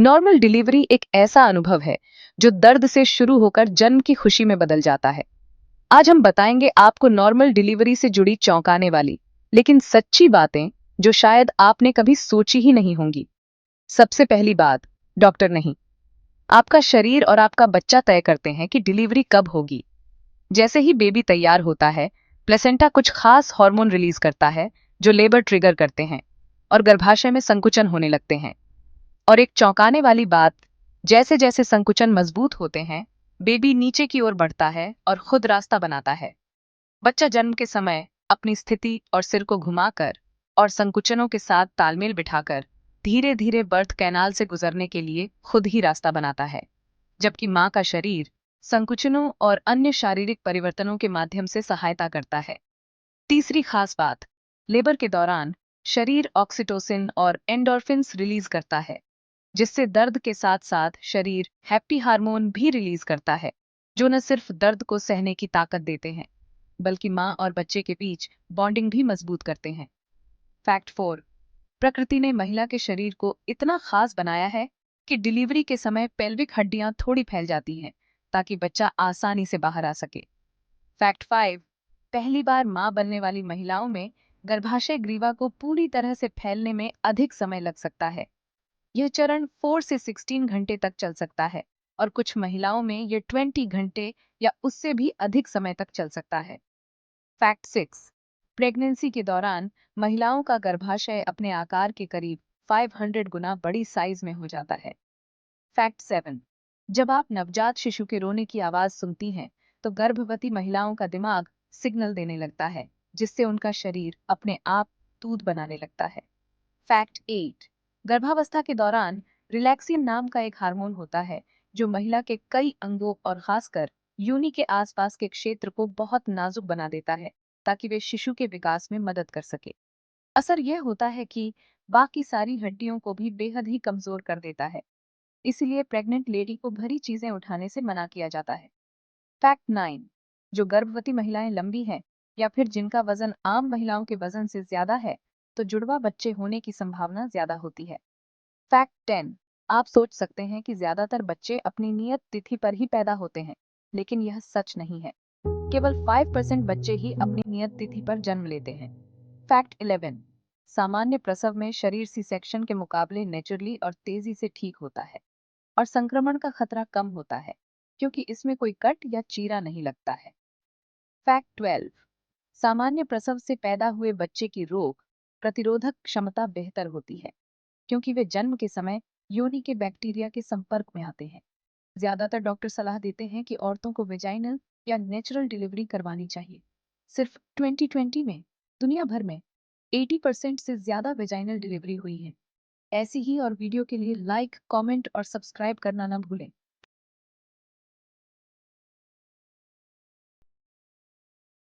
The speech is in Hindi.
नॉर्मल डिलीवरी एक ऐसा अनुभव है जो दर्द से शुरू होकर जन्म की खुशी में बदल जाता है। आज हम बताएंगे आपको नॉर्मल डिलीवरी से जुड़ी चौंकाने वाली लेकिन सच्ची बातें जो शायद आपने कभी सोची ही नहीं होंगी। सबसे पहली बात, डॉक्टर नहीं, आपका शरीर और आपका बच्चा तय करते हैं कि डिलीवरी कब होगी। जैसे ही बेबी तैयार होता है, प्लेसेंटा कुछ खास हार्मोन रिलीज करता है जो लेबर ट्रिगर करते हैं और गर्भाशय में संकुचन होने लगते हैं। और एक चौंकाने वाली बात, जैसे जैसे संकुचन मजबूत होते हैं, बेबी नीचे की ओर बढ़ता है और खुद रास्ता बनाता है। बच्चा जन्म के समय अपनी स्थिति और सिर को घुमाकर और संकुचनों के साथ तालमेल बिठाकर धीरे धीरे बर्थ कैनाल से गुजरने के लिए खुद ही रास्ता बनाता है, जबकि माँ का शरीर संकुचनों और अन्य शारीरिक परिवर्तनों के माध्यम से सहायता करता है। तीसरी खास बात, लेबर के दौरान शरीर ऑक्सीटोसिन और एंडोर्फिन्स रिलीज करता है, जिससे दर्द के साथ साथ शरीर हैप्पी हार्मोन भी रिलीज करता है, जो न सिर्फ दर्द को सहने की ताकत देते हैं बल्कि माँ और बच्चे के बीच बॉन्डिंग भी मजबूत करते हैं। फैक्ट 4, प्रकृति ने महिला के शरीर को इतना खास बनाया है कि डिलीवरी के समय पेल्विक हड्डियां थोड़ी फैल जाती हैं ताकि बच्चा आसानी से बाहर आ सके। फैक्ट 5, पहली बार मां बनने वाली महिलाओं में गर्भाशय ग्रीवा को पूरी तरह से फैलने में अधिक समय लग सकता है। यह चरण 4 से 16 घंटे तक चल सकता है और कुछ महिलाओं में यह 20 घंटे या उससे भी अधिक समय तक चल सकता है। फैक्ट 6, प्रेगनेंसी के दौरान महिलाओं का गर्भाशय अपने आकार के करीब 500 गुना बड़ी साइज में हो जाता है। फैक्ट 7, जब आप नवजात शिशु के रोने की आवाज सुनती हैं, तो गर्भवती महिलाओं का दिमाग सिग्नल देने लगता है, जिससे उनका शरीर अपने आप दूध बनाने लगता है। फैक्ट 8, गर्भावस्था के दौरान रिलैक्सिन नाम का एक हार्मोन होता है जो महिला के कई अंगों और खासकर योनि के आसपास के क्षेत्र को बहुत नाजुक बना देता है ताकि वे शिशु के विकास में मदद कर सके। असर यह होता है कि बाकी सारी हड्डियों को भी बेहद ही कमजोर कर देता है, इसीलिए प्रेग्नेंट लेडी को भारी चीजें उठाने से मना किया जाता है। फैक्ट 9, जो गर्भवती महिलाएं लंबी हैं या फिर जिनका वजन आम महिलाओं के वजन से ज्यादा है, तो जुड़वा बच्चे होने की संभावना ज्यादा होती है। फैक्ट 10, आप सोच सकते हैं कि ज्यादातर बच्चे अपनी नियत तिथि पर ही पैदा होते हैं, लेकिन यह सच नहीं है। केवल 5% बच्चे ही अपनी नियत तिथि पर जन्म लेते हैं। फैक्ट 11, सामान्य प्रसव में शरीर सी सेक्शन के मुकाबले नेचुरली और तेजी से ठीक होता है और संक्रमण का खतरा कम होता है क्योंकि इसमें कोई कट या चीरा नहीं लगता है। फैक्ट 12, सामान्य प्रसव से पैदा हुए बच्चे की रोग प्रतिरोधक क्षमता बेहतर होती है क्योंकि वे जन्म के समय योनि के बैक्टीरिया के संपर्क में आते हैं। ज्यादातर डॉक्टर सलाह देते हैं कि औरतों को वेजाइनल या नेचुरल डिलीवरी करवानी चाहिए। सिर्फ 2020 में दुनिया भर में 80% से ज्यादा वेजाइनल डिलीवरी हुई है। ऐसी ही और वीडियो के लिए लाइक, कमेंट और सब्सक्राइब करना न भूलें।